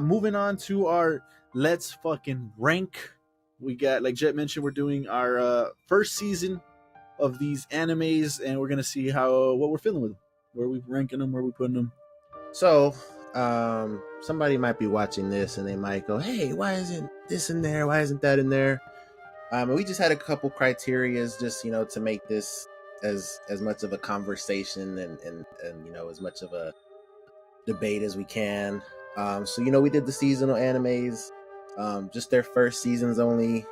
moving on to our let's fucking rank. We got, like Jet mentioned, we're doing our first season of these animes, and we're gonna see what we're feeling with them, where we ranking them, where we putting them. So, somebody might be watching this and they might go, "Hey, why isn't this in there? Why isn't that in there?" And we just had a couple criterias, just to make this as much of a conversation and as much of a debate as we can. So we did the seasonal animes, just their first seasons only.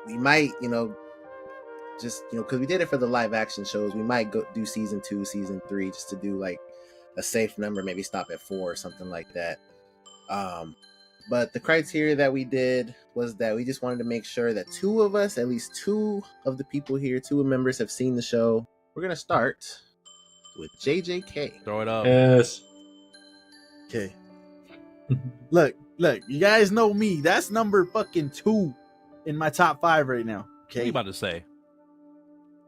We might, just because we did it for the live action shows, we might go do season 2, season 3, just to do like a safe number, maybe stop at 4 or something like that. But the criteria that we did was that we just wanted to make sure that at least two of the people here, 2 members, have seen the show. We're gonna start with JJK. Throw it up. Yes. Okay. Look, you guys know me. That's number fucking 2 in my top 5 right now. Okay. What are you about to say?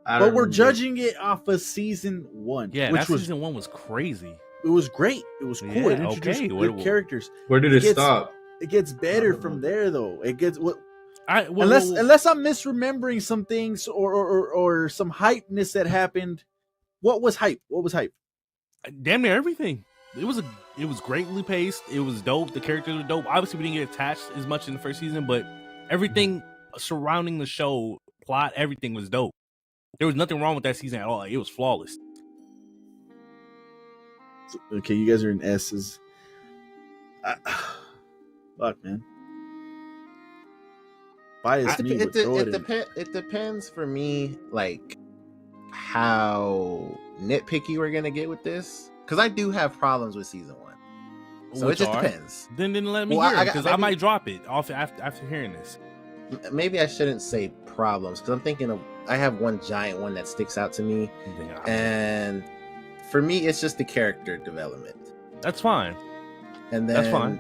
But we're judging it off of season 1. Yeah, which season 1 was crazy. It was great. It was cool. Yeah, It introduced good characters. Where did it stop? It gets better from there, though. It gets unless I'm misremembering some things or some hypeness that happened. What was hype? Damn near everything. It was greatly paced. It was dope. The characters were dope. Obviously, we didn't get attached as much in the first season, but everything surrounding the show, plot, everything was dope. There was nothing wrong with that season at all. It was flawless. Okay, you guys are in S's. Fuck, man. It depends for me, like, how nitpicky we're gonna get with this, because I do have problems with season 1. So it just depends. Then let me hear it, because I might drop it off after hearing this. Maybe I shouldn't say problems, because I'm thinking I have one giant one that sticks out to me, and for me, it's just the character development. That's fine. And then that's fine.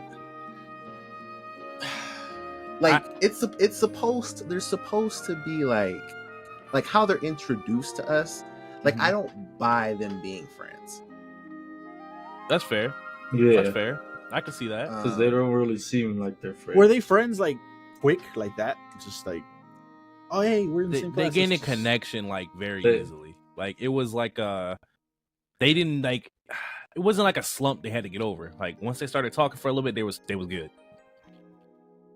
Like they're supposed to be like how they're introduced to us. Like, I don't buy them being friends. That's fair. Yeah, that's fair. I can see that, because they don't really seem like they're friends. Were they friends like quick like that? Just like, oh hey, we're in the same class. They gained a connection like very easily. Like, it was like they didn't like. It wasn't like a slump they had to get over. Like, once they started talking for a little bit, they was good.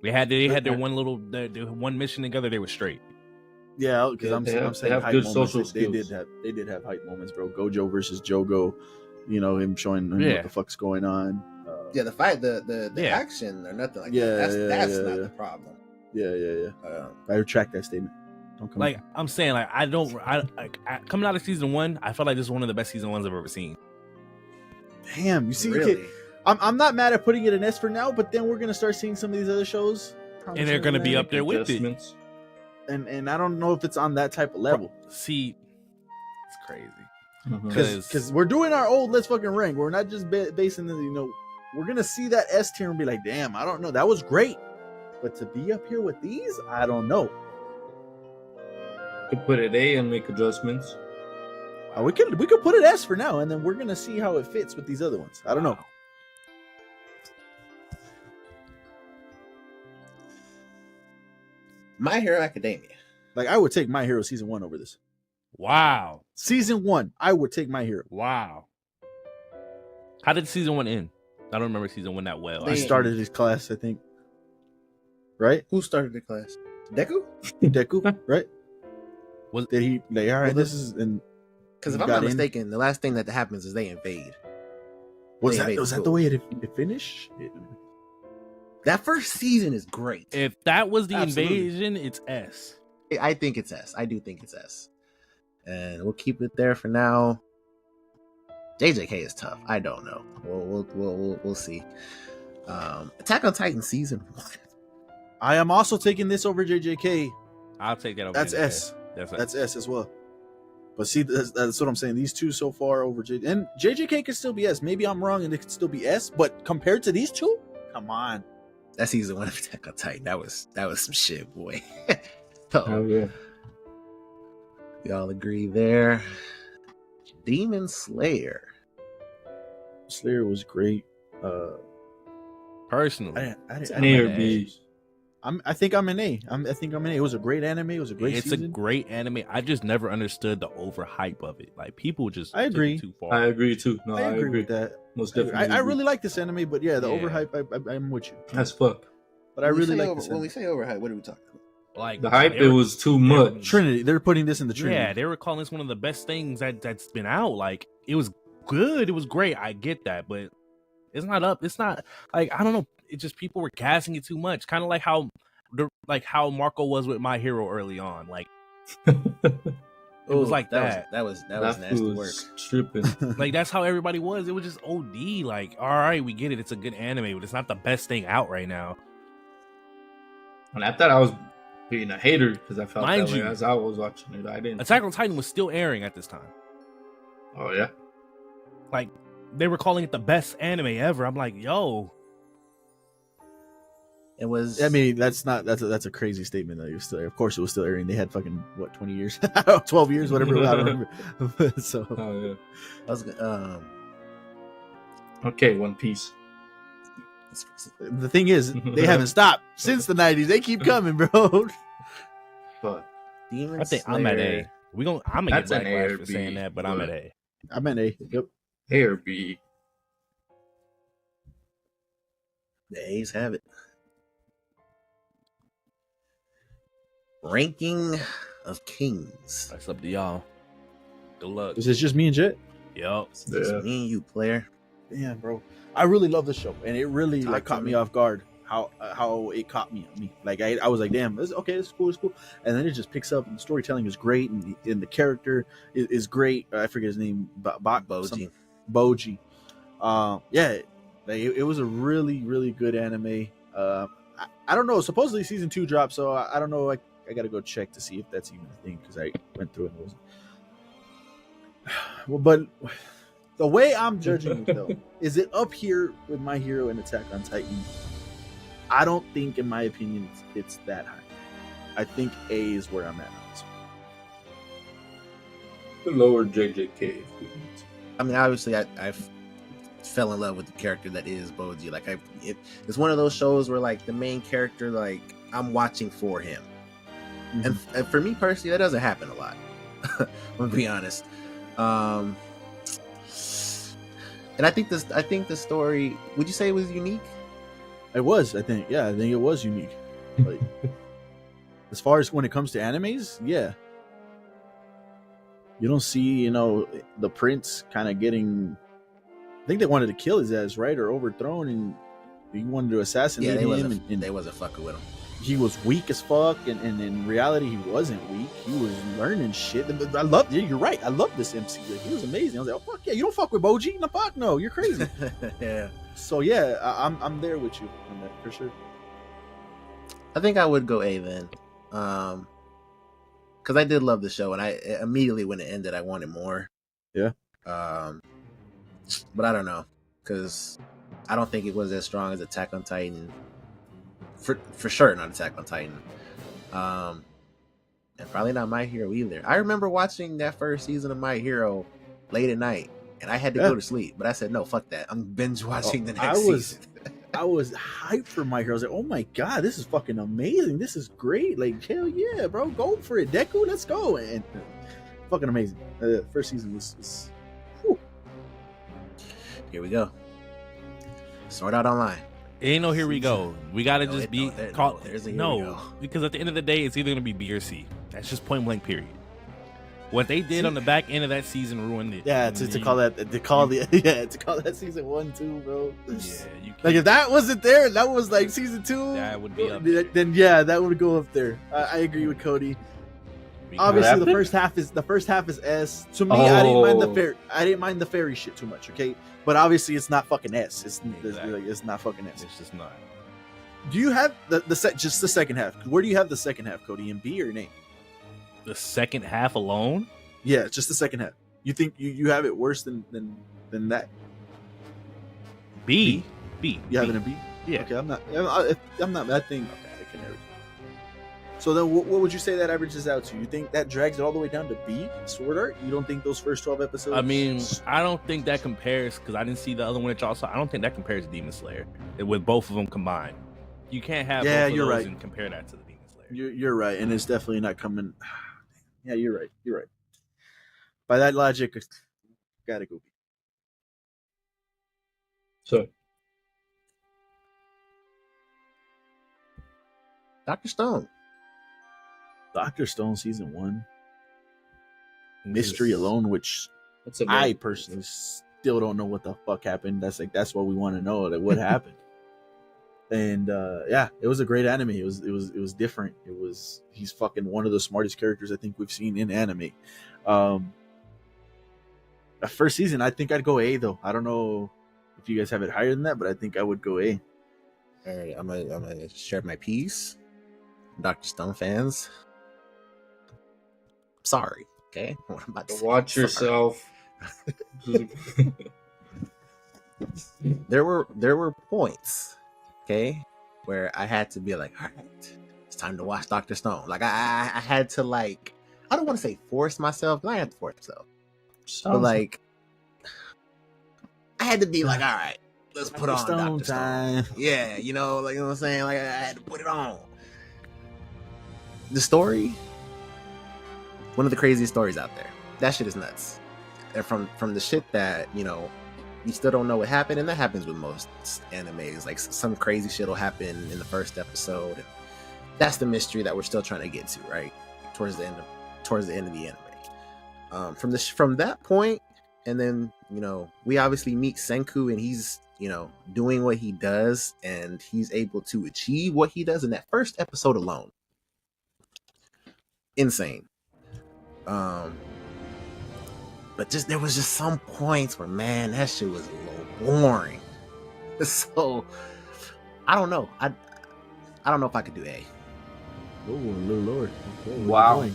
They had their one mission together. They were straight. Yeah, because I'm saying have hype good moments. social skills. They did have hype moments, bro. Gojo versus Jogo, him showing him what the fuck's going on. Yeah, the fight, the action or nothing like that. That's not the problem. Yeah. I retract that statement. Don't come. I'm saying, I coming out of season 1, I felt like this is one of the best season 1s I've ever seen. Damn, you see, really? I'm not mad at putting it in S for now, but then we're gonna start seeing some of these other shows, and they're gonna be up there with it. And I don't know if it's on that type of level. See, it's crazy because we're doing our old let's fucking rank. We're not just basing this. We're gonna see that S tier and be like, damn, I don't know, that was great, but to be up here with these, I don't know. Could put it A and make adjustments. We could put it S for now, and then we're gonna see how it fits with these other ones. I don't know. My Hero Academia. Like, I would take My Hero season 1 over this. Wow. Season 1, I would take My Hero. Wow. How did season 1 end? I don't remember season 1 that well. I started his class, I think. Right? Who started the class? Deku? Deku, right? Did he? Like, all right, well, this is... Because if I'm not mistaken, the last thing that happens is they invade. Was that the way it finished? That first season is great. If that was the invasion, it's S. I think it's S. I do think it's S. And we'll keep it there for now. JJK is tough. I don't know. We'll see. Attack on Titan season 1. I am also taking this over JJK. I'll take that over. That's JJK. S. That's S as well. But see, that's what I'm saying. These two so far over JJK. And JJK could still be S. Maybe I'm wrong and it could still be S. But compared to these two, come on. That season 1 of Attack on Titan, that was some shit, boy. Yeah. Y'all agree there? Demon Slayer. Slayer was great. Personally, It's I an don't A like or it. B. I think I'm an A. I think I'm an A. It was a great anime. It was a great it's season. a great anime. I just never understood the overhype of it. Like people just I took agree. it too far. I agree too. No, I agree with that. Most I, definitely. I agree. really like this anime, but yeah, the Yeah. overhype. I'm with you. As fuck. But I really like this When anime. we say overhype, what are we talking about? Like The hype, they it were- was too much. Trinity. They're putting this in the Trinity. Yeah, they were calling this one of the best things that's been out. Like it was good. It was great. I get that, but it's not up. It's not like I don't know. It just people were gassing it too much. Kind of like how Marco was with My Hero early on. Like it was like that. That was nasty work. Tripping. Like that's how everybody was. It was just OD. Like all right, we get it. It's a good anime, but it's not the best thing out right now. And I thought I was being a hater because I felt Mind that way you, as I was watching it. I didn't. Attack on Titan was still airing at this time. Oh yeah. Like they were calling it the best anime ever. I'm like, yo, It was. I mean, that's a crazy statement that you're still. Of course, it was still airing. They had fucking what 20 years, 12 years, whatever. I don't remember. So Oh yeah. I was. Okay, One Piece. the thing is, they haven't stopped since the 90s. They keep coming, bro. But Demon I think I'm at A. I'm gonna get That's an A backlash or for B, saying that, but I'm but- at A. I'm an A. Yep. A or B. The A's have it. Ranking of Kings. That's up to y'all. Good luck. Is this just me and Jet? Yep. It's just Yeah. me and you, player. Yeah, bro. I really love the show, and it really Talk like to caught me me. off guard. How it caught me. Like I was like, damn, this okay. This is cool. It's cool. And then it just picks up, and the storytelling is great, and the character is great. I forget his name, Boji. Boji. Yeah, like, it was a really really good anime. I don't know. Supposedly season 2 dropped, so I don't know. I gotta go check to see if that's even a thing because I went through it and it wasn't. Well, but the way I'm judging it though, is it up here with My Hero and Attack on Titan? I don't think, in my opinion, it's that high. I think A is where I'm at. The lower JJK. I mean, obviously, I fell in love with the character that is Boji. Like, it's one of those shows where, like, the main character, like, I'm watching for him. And for me personally, that doesn't happen a lot. I'm gonna be honest. And I think the story. Would you say it was unique? It was, I think. Yeah, I think it was unique. Like, as far as when it comes to animes, yeah. You don't see, the prince kind of getting. I think they wanted to kill his ass, right, or overthrown, and he wanted to assassinate him. And they wasn't fucking with him. he was weak as fuck, and in reality, he wasn't weak. He was learning shit. I love. You're right. I love this MC. Like, he was amazing. I was like, oh fuck yeah, you don't fuck with Boji. No fuck no, you're crazy. Yeah. So yeah, I'm there with you on that for sure. I think I would go A then. Because I did love the show, and I immediately when it ended, I wanted more. Yeah. But I don't know, because I don't think it was as strong as Attack on Titan. For sure, not Attack on Titan. And probably not My Hero either. I remember watching that first season of My Hero late at night, and I had to go to sleep. But I said, no, fuck that. I'm binge watching the next season. I was hyped for My Hero. I was like, oh my god, this is fucking amazing. This is great. Like, hell yeah, bro. Go for it. Deku, let's go. And fucking amazing. First season was whew. Here we go. Sword Art Online. Ain't no here we go. We gotta just be caught. There's a here we go. Because at the end of the day, it's either gonna be B or C. That's just point blank. Period. What they did on the back end of that season ruined it. Yeah, to call that season 1 too, bro. Yeah, you Like if that wasn't there, that was like season 2. That would be up. Then yeah, that would go up there. I agree with Cody. because- Obviously, happened? the first half is S. To me, I didn't mind the fairy shit too much. Okay, but obviously, it's not fucking S. Exactly. It's not fucking S. it's just not. Do you have just the second half? Where do you have the second half, Cody? In B or in A? The second half alone. Yeah, just the second half. You think you have it worse than that? B. You have it in B? Yeah. Okay, I'm not. I think. Okay, I can never. So then, what would you say that averages out to? You think that drags it all the way down to B, Sword Art? You don't think those first 12 episodes? I mean, I don't think that compares because I didn't see the other one that y'all saw. I don't think that compares to Demon Slayer with both of them combined. You can't have both of those and compare that to the Demon Slayer. You're right, and it's definitely not coming. Yeah, you're right. You're right. By that logic, gotta go B. So, Dr. Stone. Dr. Stone season 1. Mystery alone, which I personally still don't know what the fuck happened. That's what we want to know. Like, what happened? And yeah, it was a great anime. It was different. He's fucking one of the smartest characters I think we've seen in anime. The first season, I think I'd go A though. I don't know if you guys have it higher than that, but I think I would go A. All right, I'm gonna share my piece. Dr. Stone fans, sorry. Okay, what I'm about to say. Watch yourself. There were points, okay, where I had to be like, all right, it's time to watch Dr. Stone. Like I had to, like, I don't want to say force myself, but I had to force myself. But like, I had to be like, all right, let's put on Dr. Stone. Yeah, you know, like, you know what I'm saying? Like, I had to put it on. The story, one of the craziest stories out there. That shit is nuts. And from the shit that, you know, we still don't know what happened, and that happens with most animes. Like, some crazy shit will happen in the first episode, and that's the mystery that we're still trying to get to, right? Towards the end of the anime. From that point, and then, you know, we obviously meet Senku, and he's, you know, doing what he does, and he's able to achieve what he does in that first episode alone. Insane. But there was just some points where, man, that shit was a little boring. So I don't know. I don't know if I could do A. Oh, a little lower. Okay, wow.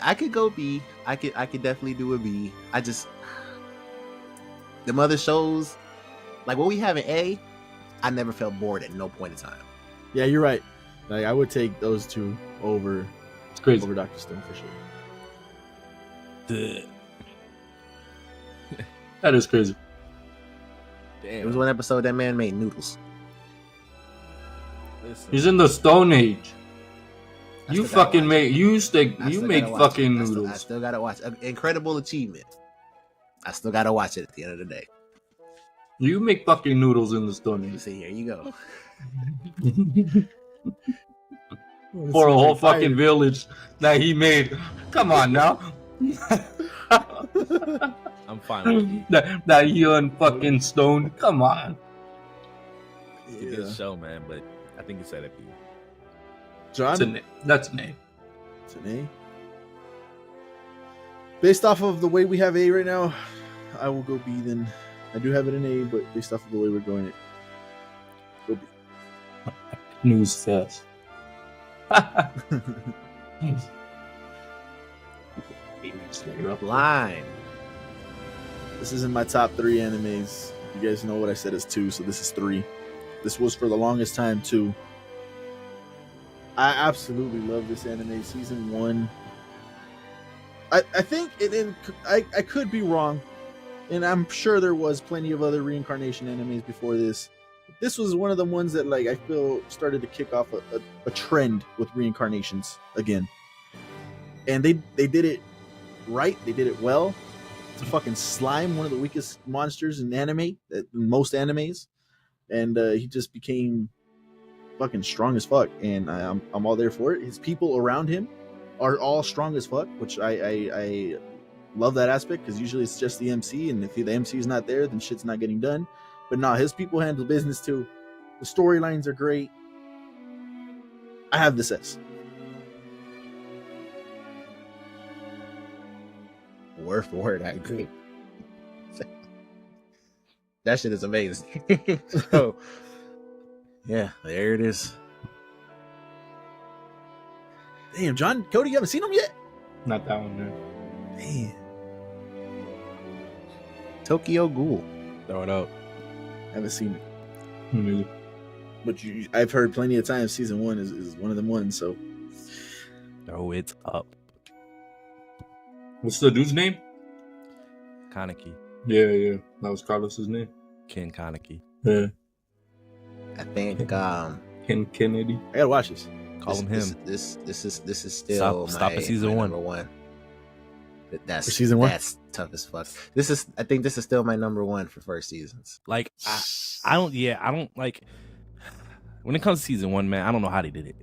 I could go B. I could definitely do a B. I just, the other shows, like what we have in A, I never felt bored at no point in time. Yeah, you're right. Like, I would take those two over. It's crazy. Over Dr. Stone for sure. That is crazy. Damn. It was one episode that man made noodles. Listen. He's in the Stone Age. You fucking make make fucking noodles. I still gotta watch. Incredible achievement. I still gotta watch it at the end of the day. You make fucking noodles in the Stone Age. See, here you go. For a whole fucking village that he made. Come on now. I'm fine with you. that young fucking Stone. Come on. It's a good show, man, but I think it's at a B. John? That's an A. It's an A. Based off of the way we have A right now, I will go B then. I do have it in A, but based off of the way we're going it, go B. News fast. Line. This is in my top 3 animes. You guys know what I said is 2, so this is 3. This was for the longest time 2. I absolutely love this anime. Season 1. I think I could be wrong, and I'm sure there was plenty of other reincarnation animes before this. This was one of the ones that, like, I feel started to kick off a trend with reincarnations again. And they did it right. They did it well. It's a fucking slime, one of the weakest monsters in anime, in most animes. And he just became fucking strong as fuck. And I'm all there for it. His people around him are all strong as fuck, which I love that aspect, because usually it's just the MC, and if the MC is not there, then shit's not getting done. But no, his people handle business too. The storylines are great. I have this S. Word for word, I agree. That shit is amazing. So, yeah, there it is. Damn, John, Cody, you haven't seen him yet? Not that one, man. Man. Tokyo Ghoul. Throw it up. Haven't seen it. Maybe. but I've heard plenty of times season 1 is one of them ones. So, Oh, it's up. What's the dude's name? Kaneki. Yeah. That was Carlos's name. Ken Kaneki. Yeah. I think Ken Kennedy. I gotta watch this. Call him him. This is still Stop my, at season my 1. number 1. That's For season 1? That's tough as fuck. I think this is still my number 1 for first seasons. Like I don't like when it comes to season 1, man. I don't know how they did it.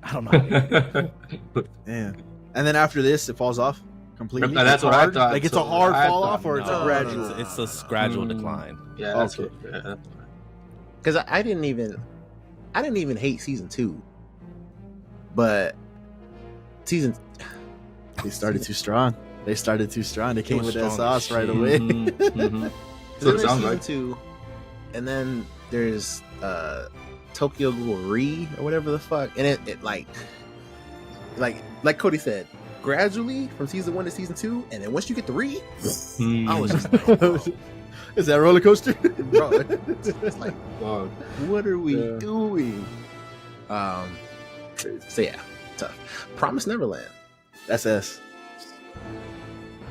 I don't know. How they did it. Yeah. And then after this, it falls off completely. That's what I thought. Like it's a hard fall off, or it's a No, gradual. no. It's a gradual decline. Yeah, that's Okay. what. Because I didn't even hate season 2, but season They started too strong. They came was with that strong as sauce right shit. away. Mhm. So So it there's sounds season like 2, and then there's Tokyo Ghoul Re or whatever the fuck, and it like Cody said, gradually from season 1 to season 2, and then once you get to Re, I was just like, bro, Is that a roller coaster? bro, it's like, Wow. what are we Yeah. doing? So yeah, tough. Promise Neverland. That's S.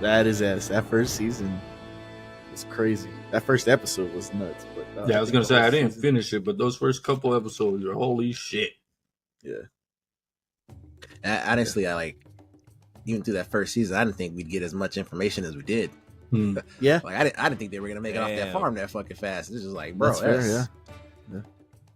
That is S. That first season was crazy. That first episode was nuts. But Yeah, I was gonna say I didn't season- finish it, but those first couple episodes are holy shit. Yeah. Honestly, I like even through that first season, I didn't think we'd get as much information as we did. Yeah. Like I didn't think they were gonna make it off that Damn. farm that fucking fast. It's just like, bro, That's fair, that's-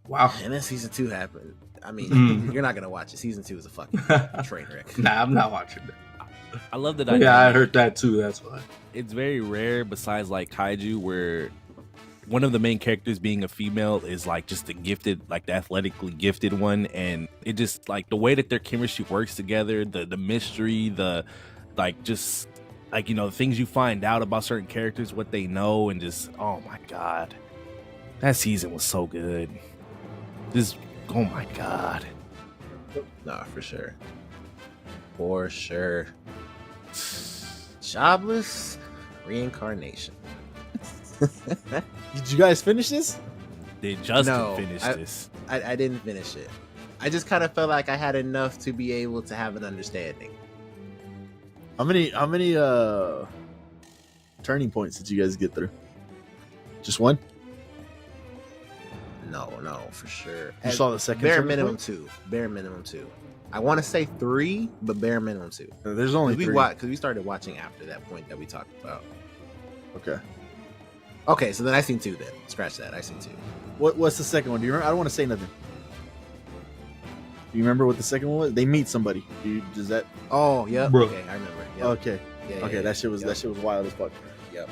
Wow. And then season 2 happened. I mean, Mm. you're not gonna watch it. Season 2 is a fucking train wreck. Nah, I'm not watching that. I love the dynamic. Yeah, I heard that too. That's why. It's very rare, besides like kaiju, where one of the main characters being a female is like just the gifted, like the athletically gifted one, and it just like the way that their chemistry works together, the mystery, the like just like the things you find out about certain characters, what they know, and just oh my god, that season was so good. Just oh my god. Nah, for sure. For sure. Jobless reincarnation. Did you guys finish this? They just No, finished I- this. I didn't finish it. I just kind of felt like I had enough to be able to have an understanding. How many turning points did you guys get through? Just one? No, for sure. You saw the second bare turning minimum point? 2. Bare minimum 2. I want to say 3, but bare minimum 2. There's only we three. because we started watching after that point that we talked about. Okay. Okay, so then I seen 2 then. Scratch that. I seen 2. What's the second one? Do you remember? I don't want to say nothing. Do you remember what the second one was? They meet somebody. Does that? Oh, yep. Bro. Okay, I remember. Yep. Okay. Yeah, Okay. yeah, That shit was wild as fuck. Yep.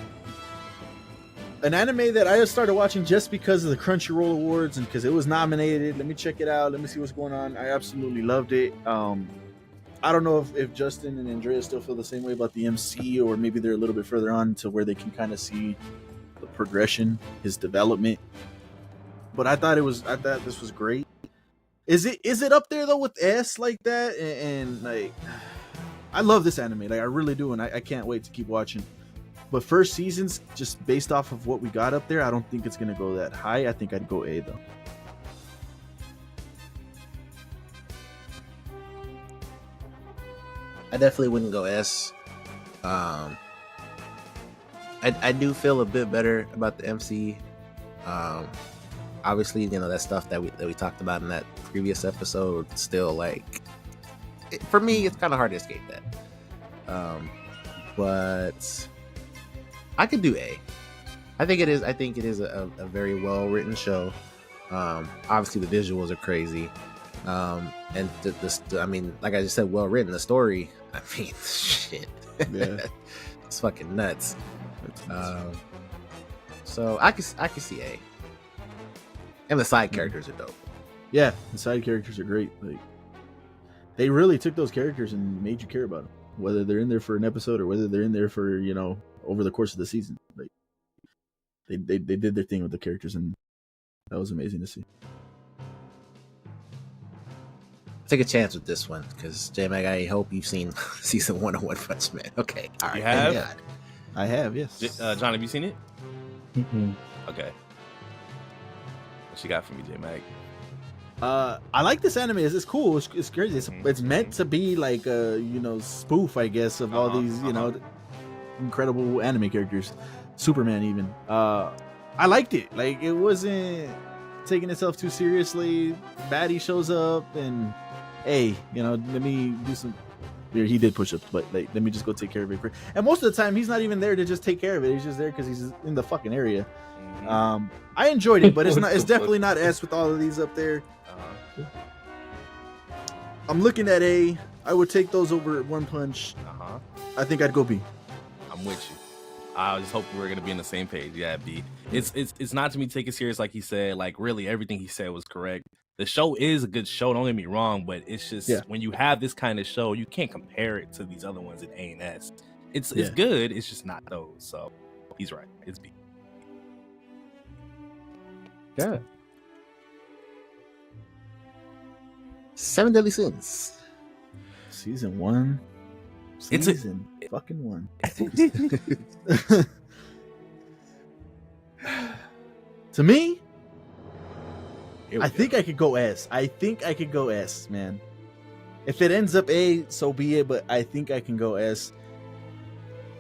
An anime that I just started watching just because of the Crunchyroll Awards and because it was nominated. Let me check it out. Let me see what's going on. I absolutely loved it. I don't know if Justin and Andrea still feel the same way about the MC, or maybe they're a little bit further on to where they can kind of see the progression, his development. But I thought this was great. Is it up there though with S like that? And like, I love this anime. Like I really do, and I can't wait to keep watching. But first seasons, just based off of what we got up there, I don't think it's gonna go that high. I think I'd go A though. I definitely wouldn't go S. I do feel a bit better about the MC. Obviously, that stuff that we talked about in that previous episode still for me, it's kind of hard to escape that. But I could do A. I think it is a very well written show. Obviously, the visuals are crazy. And I mean, like I just said, well written. The story, I mean, shit, Yeah. it's fucking nuts. So I can see A. And the side characters are dope. Yeah, the side characters are great. Like, they really took those characters and made you care about them, whether they're in there for an episode or whether they're in there for over the course of the season. Like, they did their thing with the characters, and that was amazing to see. Take a chance with this one because J-Mag, I hope you've seen season 1 of One Punch Man. Okay, all right. You have? thank God. I have, yes. John, have you seen it? Mm-mm. Okay. What you got for me, J Mac? I like this anime. It's cool. It's crazy. It's meant to be like a spoof, I guess, of all these incredible anime characters, Superman even. I liked it. Like it wasn't taking itself too seriously. Baddie shows up and hey, let me do some. He did push ups, but like, let me just go take care of it. And most of the time, he's not even there to just take care of it. He's just there because he's in the fucking area. I enjoyed it, but it's not. It's definitely not S with all of these up there. I'm looking at A. I would take those over One Punch. I think I'd go B. I'm with you. I just hope we're gonna be on the same page. Yeah, B. It's not to me take it serious like he said. Like really, everything he said was correct. The show is a good show. Don't get me wrong, but it's just when you have this kind of show, you can't compare it to these other ones in A and S. It's good. It's just not those. So he's right. It's B. Good. 7 Deadly Sins. Season 1. Season fucking 1. To me, I think I could go S. Man. If it ends up A, so be it, but I think I can go S.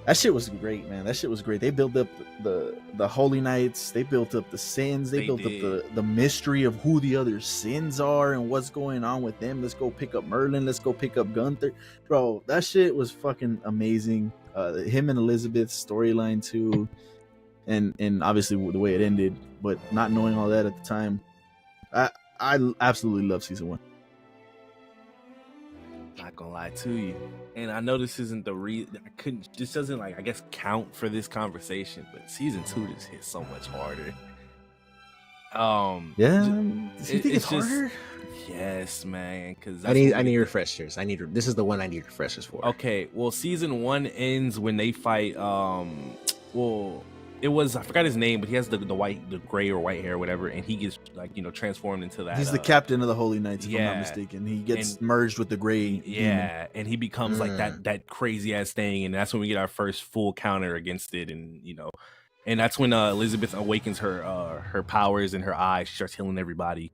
That shit was great, man. That shit was great. They built up the Holy Knights. They built up the sins. They built up the mystery of who the other sins are and what's going on with them. Let's go pick up Merlin. Let's go pick up Gunther. Bro, that shit was fucking amazing. Him and Elizabeth's storyline too. And obviously the way it ended, but not knowing all that at the time. I absolutely love season 1. Not gonna lie to you, and I know this isn't the this doesn't I guess count for this conversation, but season 2 just hit so much harder. Does he think it's harder? Yes, man. Because I need refreshers. This is the one I need refreshers for. Okay, well, season 1 ends when they fight. It was, I forgot his name, but he has the gray or white hair or whatever, and he gets transformed into that. He's the captain of the Holy Knights, if I'm not mistaken. He gets merged with the gray demon. And he becomes like that crazy ass thing, and that's when we get our first full counter against it, and and that's when Elizabeth awakens her powers in her eyes. She starts healing everybody,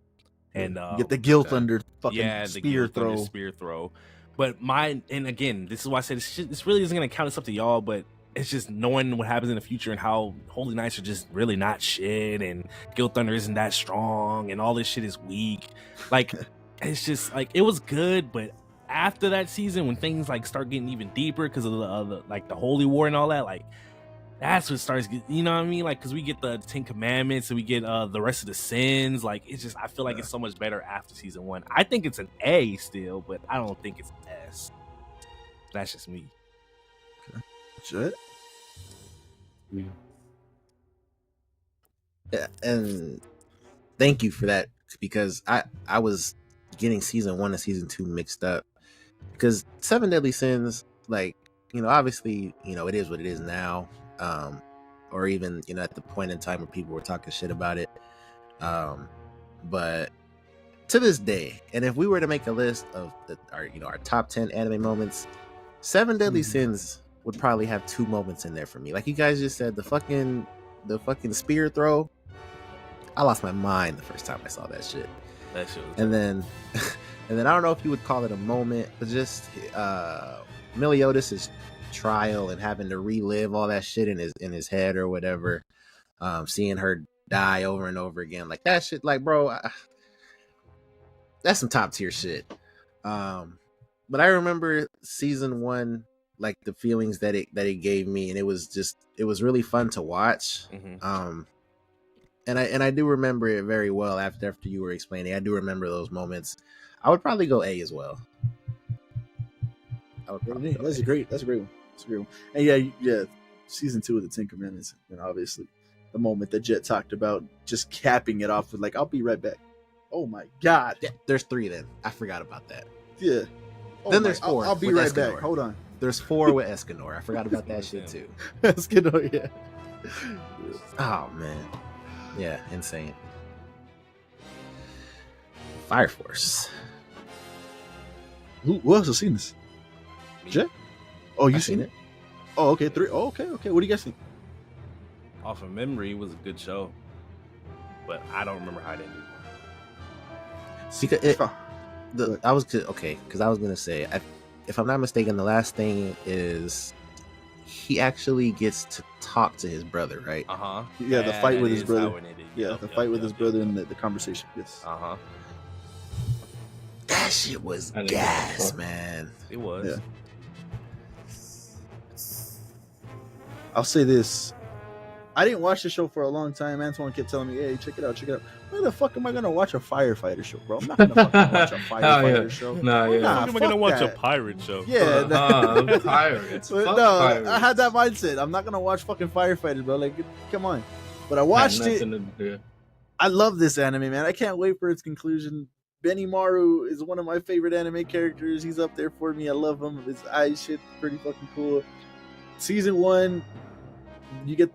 and you get the Guild Thunder fucking spear throw. But and again, this is why I said this really isn't gonna count. It's up to y'all, but it's just knowing what happens in the future and how Holy Knights are just really not shit, and Guild Thunder isn't that strong, and all this shit is weak. Like, it's just like it was good, but after that season, when things start getting even deeper because of the Holy War and all that, that's what starts. You know what I mean? Because we get the 10 Commandments and we get the rest of the sins. It's just I feel like it's so much better after season 1. I think it's an A still, but I don't think it's an S. That's just me. Shit. Yeah, and thank you for that, because I was getting season 1 and season 2 mixed up, because 7 Deadly Sins, obviously, it is what it is now, or even at the point in time where people were talking shit about it, but to this day, and if we were to make a list of our top 10 anime moments, 7 Deadly Sins would probably have 2 moments in there for me. Like you guys just said, the fucking spear throw. I lost my mind the first time I saw that shit. That shit was and then I don't know if you would call it a moment, but just Meliodas' trial and having to relive all that shit in his head or whatever. Seeing her die over and over again, like that shit. Like, bro, that's some top tier shit. But I remember season 1. Like the feelings that it gave me, and it was really fun to watch. And I do remember it very well after you were explaining. I do remember those moments. I would probably go A as well. That's a great one. And yeah, season 2 of the 10 Commandments, and obviously the moment that Jet talked about, just capping it off with I'll be right back. Oh my god. Yeah, there's 3 then. I forgot about that. Yeah. Then there's 4. I'll be right back. Hold on. There's 4 with Escanor. I forgot about that shit too. Escanor, yeah. Oh man. Yeah, insane. Fire Force. Who else has seen this? Jet? Oh, you seen it? Oh, okay. 3. Oh, okay. What do you guys think? Off of memory, it was a good show. but I don't remember how it ended. See, I was gonna say, if I'm not mistaken, the last thing is he actually gets to talk to his brother, right? Yeah, the fight with his brother. Yeah, the fight with his brother and the conversation. Yes. That shit was gas, man. It was. Yeah. I'll say this. I didn't watch the show for a long time. Antoine kept telling me, "Hey, check it out, check it out." Why the fuck am I gonna watch a firefighter show, bro? I'm not gonna fucking watch a firefighter show. Nah, yeah. Why am I gonna watch a pirate show? Yeah, pirates. no, I had that mindset. I'm not gonna watch fucking firefighters, bro. Like, come on. But I watched it. I love this anime, man. I can't wait for its conclusion. Benimaru is one of my favorite anime characters. He's up there for me. I love him. His eye shit pretty fucking cool. Season 1, you get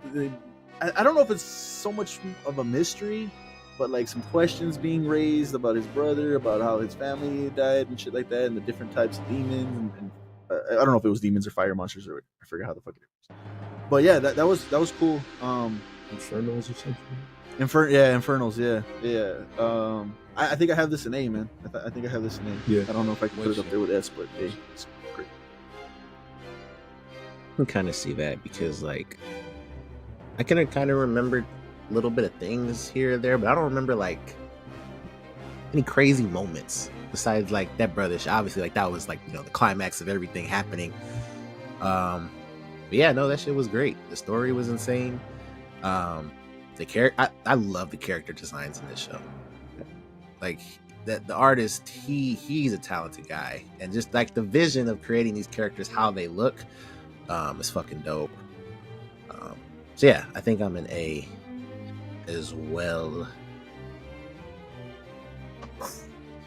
I don't know if it's so much of a mystery, but like some questions being raised about his brother, about how his family died and shit like that, and the different types of demons. And I don't know if it was demons or fire monsters, or I forget how the fuck it was. But yeah, that was cool. Infernals or something. Infernals. Yeah. I think I have this in A, man. I think I have this in A. Yeah. I don't know if I can put it up there with S, but A. It's great. I can kind of see that because, like, I can kind of remember a little bit of things here or there, but I don't remember like any crazy moments besides like that brother. Obviously, like that was like, you know, the climax of everything happening. But yeah, no, that shit was great. The story was insane. The character, I love the character designs in this show. Like that, the artist, he's a talented guy, and just like the vision of creating these characters, how they look, is fucking dope. So yeah, I think I'm an A as well.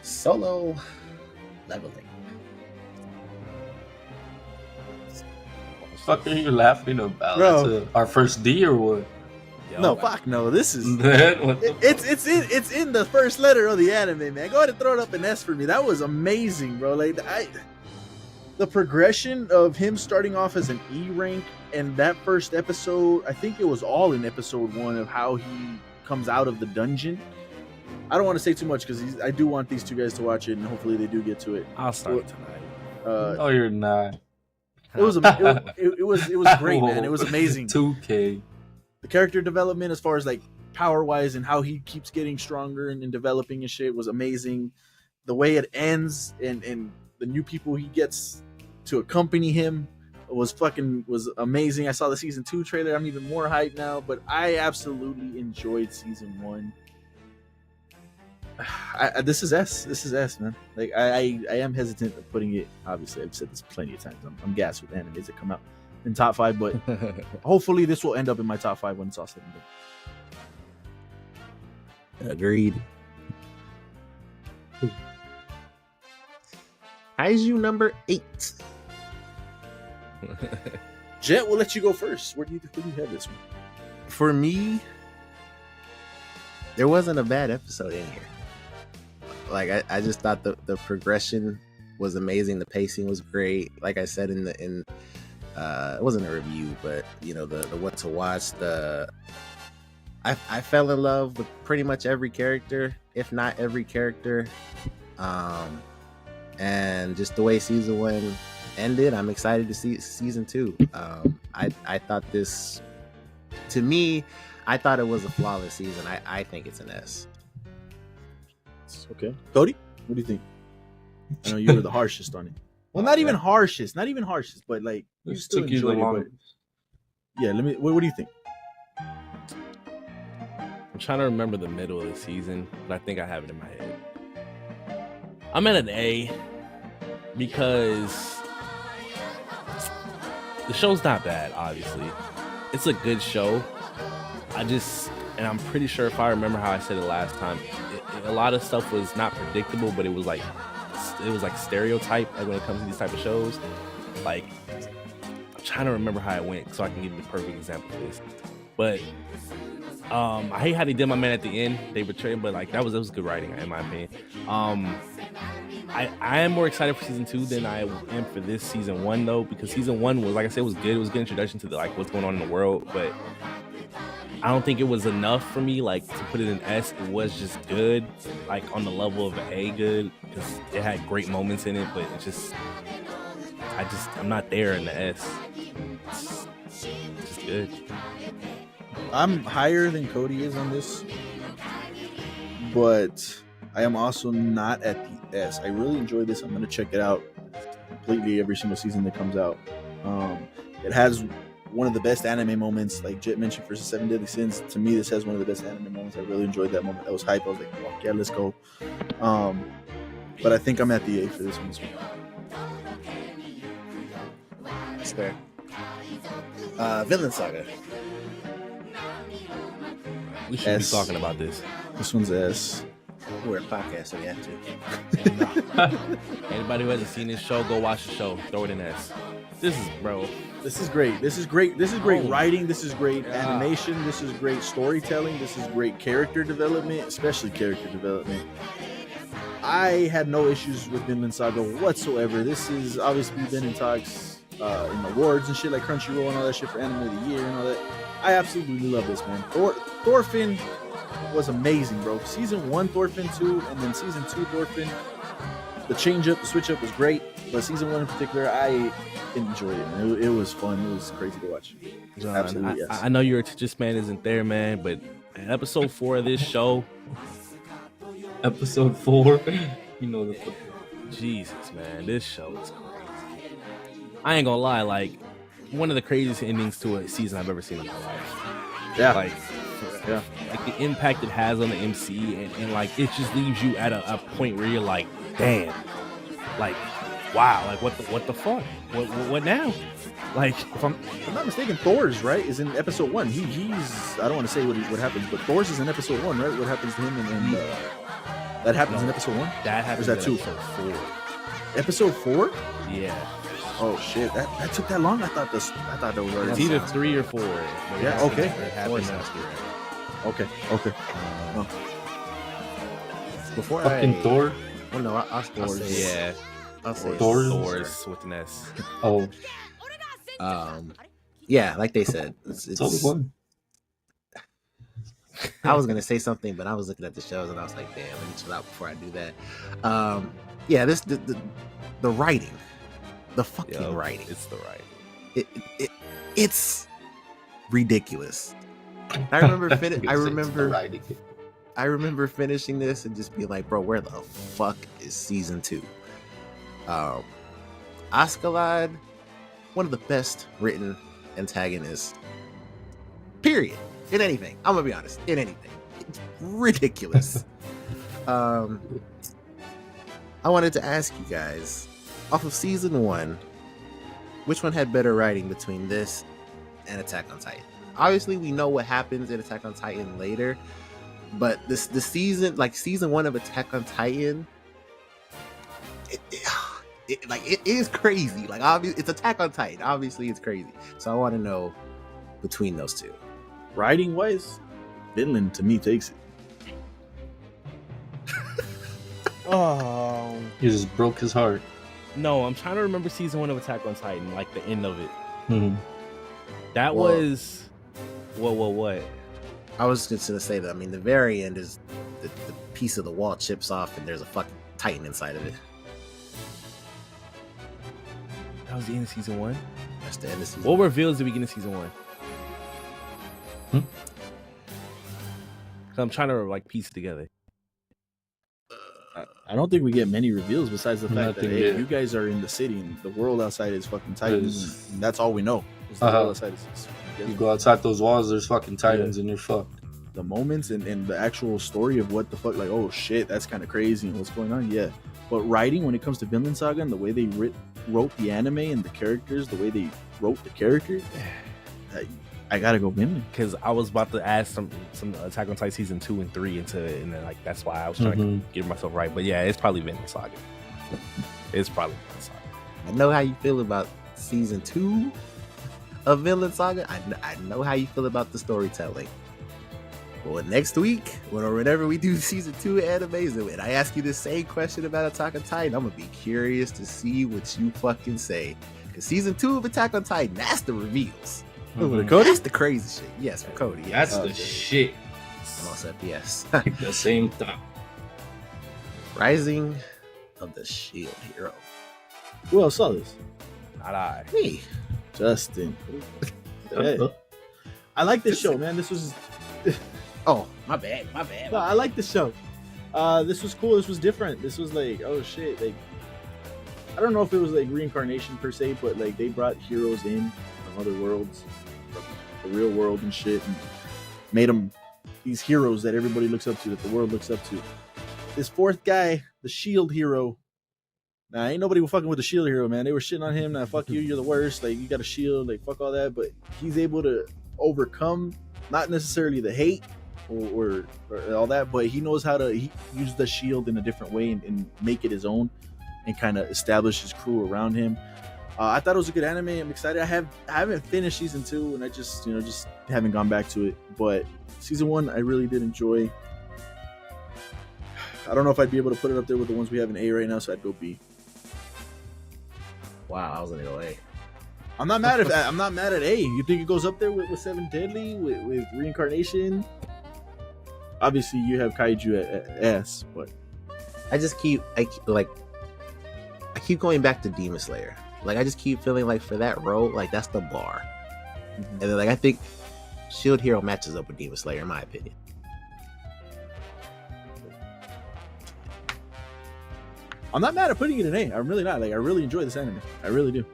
Solo leveling. What the fuck are you laughing about? Bro. That's our first D or what? No, fuck no. This is What it's in the first letter of the anime, man. Go ahead and throw it up an S for me. That was amazing, bro. Like the progression of him starting off as an E rank, and that first episode, I think it was all in episode 1 of how he comes out of the dungeon. I don't want to say too much because I do want these two guys to watch it, and hopefully they do get to it. I'll start it tonight. No, you're not. It was great, man. It was amazing. 2K. The character development, as far as like power wise and how he keeps getting stronger and developing and shit, was amazing. The way it ends and the new people he gets to accompany him was amazing. I saw the season 2 trailer. I'm even more hyped now, but I absolutely enjoyed season 1. This is S, man. Like I am hesitant of putting it. Obviously, I've said this plenty of times. I'm gassed with animes that come out in top 5, but hopefully this will end up in my top 5 when it's all said and done. Agreed. Kaiju number 8. Jet, we'll let you go first. Where do you have this one? For me, there wasn't a bad episode in here. Like I just thought the progression was amazing. The pacing was great. Like I said in it wasn't a review, but you know, the what to watch. I fell in love with pretty much every character, if not every character. And just the way season 1 ended, I'm excited to see season 2. I thought this, to me, I thought it was a flawless season. I think it's an S. Okay. Cody, what do you think? I know you were the harshest on it. Well, not even harshest, but like you still enjoyed it. But yeah, what do you think? I'm trying to remember the middle of the season, but I think I have it in my head. I'm at an A because the show's not bad, obviously. It's a good show. And I'm pretty sure if I remember how I said it last time, a lot of stuff was not predictable, but it was like stereotype, like when it comes to these type of shows. Like, I'm trying to remember how it went so I can give you the perfect example of this. But I hate how they did my man at the end. They betrayed him, but like that was good writing in my opinion. I am more excited for season 2 than I am for this season 1 though, because season 1 was, like I said, was good. It was a good introduction to like what's going on in the world, but I don't think it was enough for me, like, to put it in S. It was just good, like, on the level of an A good, because it had great moments in it, but it just, I'm not there in the S. It's just good. I'm higher than Cody is on this, but I am also not at the S. I really enjoy this. I'm going to check it out completely every single season that comes out. It has one of the best anime moments, like Jet mentioned for 7 Deadly Sins. To me, this has one of the best anime moments. I really enjoyed that moment. That was hype. I was like, oh, yeah, let's go. But I think I'm at the A for this one. That's fair. Vinland Saga. We should S. be talking about this. This one's S. We're a podcast, so we have to. Anybody who hasn't seen this show, go watch the show. Throw it in S. This is, bro. This is great. This is great. This is great Oh, writing. This is great God. animation. This is great storytelling. This is great character development, especially character development. I had no issues with Vinland Saga whatsoever. This is obviously been in talks in awards and shit like Crunchyroll and all that shit for Anime of the Year and all that. I absolutely love this, man. Thorfinn was amazing, bro. Season 1 Thorfinn 2, and then Season 2 Thorfinn. The change up, the switch up was great, but Season 1 in particular, I enjoyed it. It was fun. It was crazy to watch. John, Absolutely, yes. I know your attention span isn't there, man, but episode 4 of this show, Episode 4. You know the fuck. Jesus, man, this show is crazy. I ain't gonna lie, like, one of the craziest endings to a season I've ever seen in my life. Yeah. Like, Yeah. like the impact it has on the MC, and like it just leaves you at a point where you're like, damn, like, wow, like what the fuck? What now? Like, If I'm not mistaken, Thor's right is in episode 1. He's I don't want to say what happens, but Thor's is in episode 1, right? What happens to him and that happens in episode 1? that happens Or is that in 2? episode 4. Episode 4? Yeah, Oh shit, that took that long? I thought that was it's already. either 3 or 4. Yeah, okay. It happens Okay. Before Fucking I, Thor. Oh no, I'll say. Yeah, I'll say. Thor's. with an S. Oh, Yeah, like they said, it's all one. I was gonna say something, but I was looking at the shows and I was like, damn, let me chill out before I do that. Yeah, this the writing, the fucking writing. It's the writing. It's ridiculous. I remember I remember finishing this and just being like, bro, where the fuck is season 2? Askeladd, one of the best written antagonists, period. In anything. I'm gonna be honest. In anything. It's ridiculous. I wanted to ask you guys, off of season 1, which one had better writing between this and Attack on Titan? Obviously, we know what happens in Attack on Titan later, but the season, like season 1 of Attack on Titan, it is crazy. Like, obviously, it's Attack on Titan. Obviously, it's crazy. So I want to know between those two. Writing wise, Vinland to me takes it. Oh You just broke his heart. no, I'm trying to remember season 1 of Attack on Titan, like the end of it. Mhm. That Well- was what? I was just gonna say that. I mean, the very end is the piece of the wall chips off, and there's a fucking Titan inside of it. That was the end of season 1. That's the end of season. What reveals did we get in season 1? Hmm? 'Cause I'm trying to like piece it together. I don't think we get many reveals besides the fact that Nothing hey, yet. you guys are in the city and the world outside is fucking Titans. Is- And that's all we know. Is the Uh-huh. world outside is You go outside those walls, there's fucking Titans, and you're fucked. the moments and the actual story of what the fuck, like, oh shit, that's kind of crazy and what's going on. Yeah, but writing, when it comes to Vinland Saga and the way they wrote the anime and the characters, the way they wrote the characters, I gotta go Vinland. Because I was about to add some Attack on Titan season 2 and 3 into it, and then like that's why I was trying to get myself right. But yeah, it's probably Vinland Saga. It's probably Vinland Saga. I know how you feel about season 2 of Vinland Saga. I know how you feel about the storytelling. But next week, whenever we do season 2 animes, and I ask you the same question about Attack on Titan, I'm gonna be curious to see what you fucking say. Because season 2 of Attack on Titan, that's the reveals. Cody? That's the crazy shit. Yes, for Cody. Yes. That's the shit. I'm all set. Yes. The same time. Rising of the Shield Hero. Who else saw this? Not I. Me. Justin. Hey. I like this show, man. This was. Oh, my bad. My bad. No, I like the show. This was cool. This was different. This was like, oh shit, like I don't know if it was like reincarnation per se, but like they brought heroes in from other worlds, from the real world and shit, and made them these heroes that everybody looks up to, that the world looks up to. This fourth guy, the Shield Hero. Nah, ain't nobody fucking with the Shield Hero, man. They were shitting on him. Nah, fuck you, you're the worst. Like you got a shield, like fuck all that. But he's able to overcome not necessarily the hate or all that, but he knows how to use the shield in a different way and make it his own and kind of establish his crew around him. I thought it was a good anime. I'm excited. I haven't finished season 2 and I just haven't gone back to it, but season 1 I really did enjoy. I don't know if I'd be able to put it up there with the ones we have in A right now, so I'd go B. Wow, I was gonna go A. I'm not mad at A. You think it goes up there with Seven Deadly, with Reincarnation? Obviously, you have Kaiju at S, but I keep going back to Demon Slayer. Like I just keep feeling like for that role, like that's the bar. And then like I think Shield Hero matches up with Demon Slayer in my opinion. I'm not mad at putting it in A. I'm really not. Like I really enjoy this anime. I really do.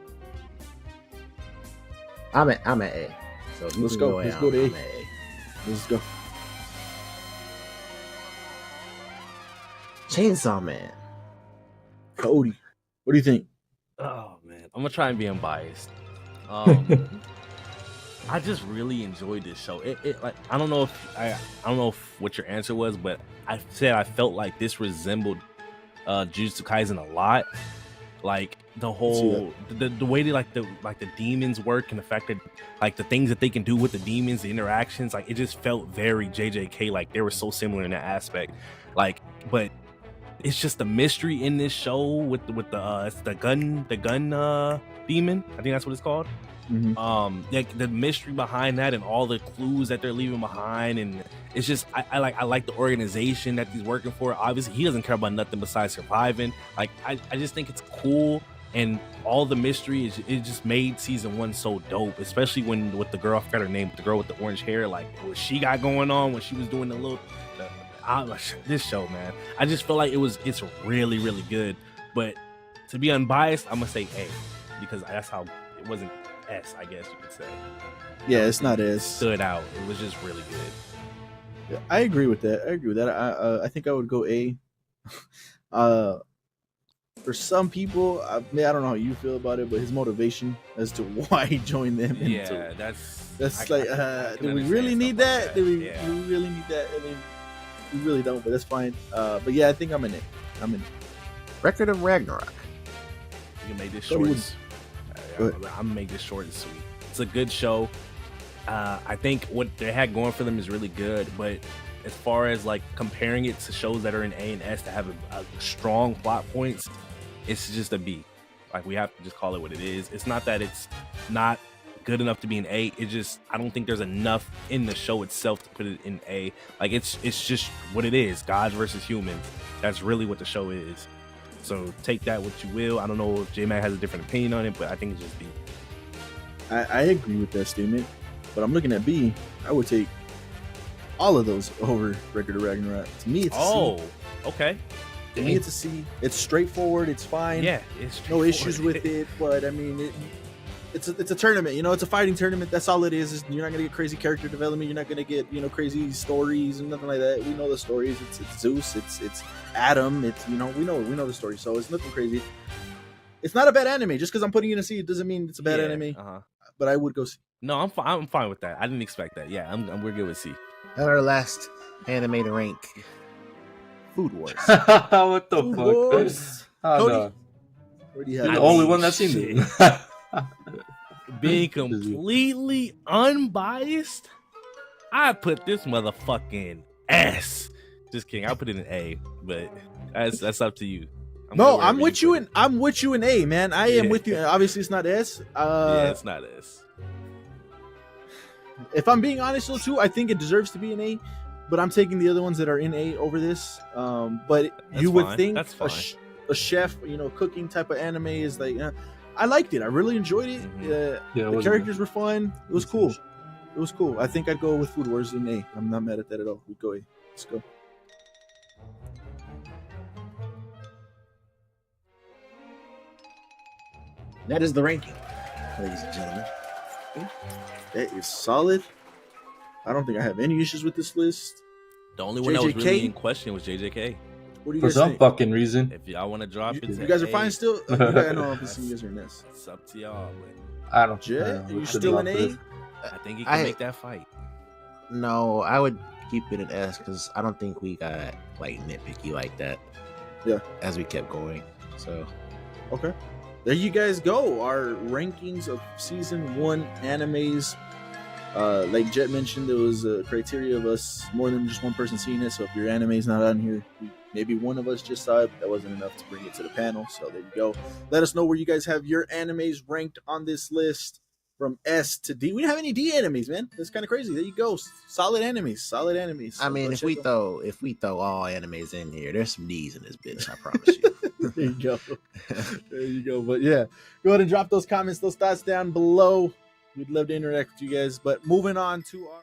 I'm at A. So Let's go. Let's go to A. Let's go. Chainsaw Man. Cody, what do you think? Oh man, I'm gonna try and be unbiased. I just really enjoyed this show. It like I don't know if what your answer was, but I said I felt like this resembled Jujutsu Kaisen a lot. Like the whole the way they like the demons work and the fact that like the things that they can do with the demons, the interactions, like it just felt very JJK. Like they were so similar in that aspect. Like, but it's just the mystery in this show with it's the gun demon. I think that's what it's called. Mm-hmm. Like the mystery behind that and all the clues that they're leaving behind, and it's just I like the organization that he's working for. Obviously, he doesn't care about nothing besides surviving. Like I just think it's cool, and all the mystery it just made season 1 so dope. Especially when with the girl, I forgot her name, the girl with the orange hair, like what she got going on when she was doing the little. This show, man, I just feel like it's really really good. But to be unbiased, I'm gonna say A because that's how it wasn't S, I guess you could say. Yeah, it's not S. Stood out. It was just really good. Yeah, I agree with that. I think I would go A. For some people, I don't know how you feel about it, but his motivation as to why he joined them. Yeah, that's like, do we really need that? Do we really need that? I mean, we really don't, but that's fine. But yeah, I think I'm in it. Record of Ragnarok. You can make this short. I'm gonna make this short and sweet. It's a good show. I think what they had going for them is really good, but as far as like comparing it to shows that are in A and S that have a strong plot points, it's just a B. Like we have to just call it what it is. It's not that it's not good enough to be an A. It just I don't think there's enough in the show itself to put it in A. Like it's just what it is. Gods versus humans. That's really what the show is. So take that what you will. I don't know if J-Mac has a different opinion on it, but I think it's just B. I agree with that statement, but I'm looking at B. I would take all of those over Record of Ragnarok. To me, it's a C. Okay. To me, it's a C. It's straightforward. It's fine. Yeah, it's no issues with it. But I mean, it's a tournament. You know, it's a fighting tournament. That's all it is. You're not gonna get crazy character development. You're not gonna get crazy stories and nothing like that. We know the stories. It's Zeus. It's Adam. It's we know the story. So it's nothing crazy. It's not a bad anime. Just because I'm putting it in a C, it doesn't mean it's a bad anime. But I would go C. No, I'm fine with that. I didn't expect that. Yeah, we're good with C. And our last anime to rank, Food Wars. What the Food fuck? Wars. No. Where do you You're have the it? only one that's seen it. Being completely unbiased, I put this motherfucking S. Just kidding. I put it in A, but that's up to you. I'm with you in A, man. I am with you. Obviously, it's not S. Yeah, it's not S. If I'm being honest though, too, I think it deserves to be an A, but I'm taking the other ones that are in A over this. But That's you would fine. think That's fine. a chef, cooking type of anime is like. I liked it. I really enjoyed it. The characters were fun. It was cool. It was cool. I think I'd go with Food Wars in A. I'm not mad at that at all. We go A. Let's go. That is the ranking, ladies and gentlemen. That is solid. I don't think I have any issues with this list. The only one that was really JJK? in question was JJK. What do you For guys some think? fucking reason. If y'all want to drop it, You guys are fine still? I know obviously you guys are in this. It's up to y'all. I don't. Jet, we you should still drop in A? this. But I think he can make that fight. No, I would keep it an S because I don't think we got like nitpicky like that. Yeah. As we kept going, so Okay. There you guys go. Our rankings of season 1 animes. Like Jet mentioned, there was a criteria of us more than just one person seeing it. So if your anime is not on here, maybe one of us just saw it. That wasn't enough to bring it to the panel. So there you go. Let us know where you guys have your animes ranked on this list from S to D. We don't have any D animes, man. That's kind of crazy. There you go. Solid animes. Solid animes. So I mean, go if check we them. throw all animes in here, there's some D's in this bitch. I promise you. There you go. There you go. But yeah, go ahead and drop those comments, those thoughts down below. We'd love to interact with you guys. But moving on to our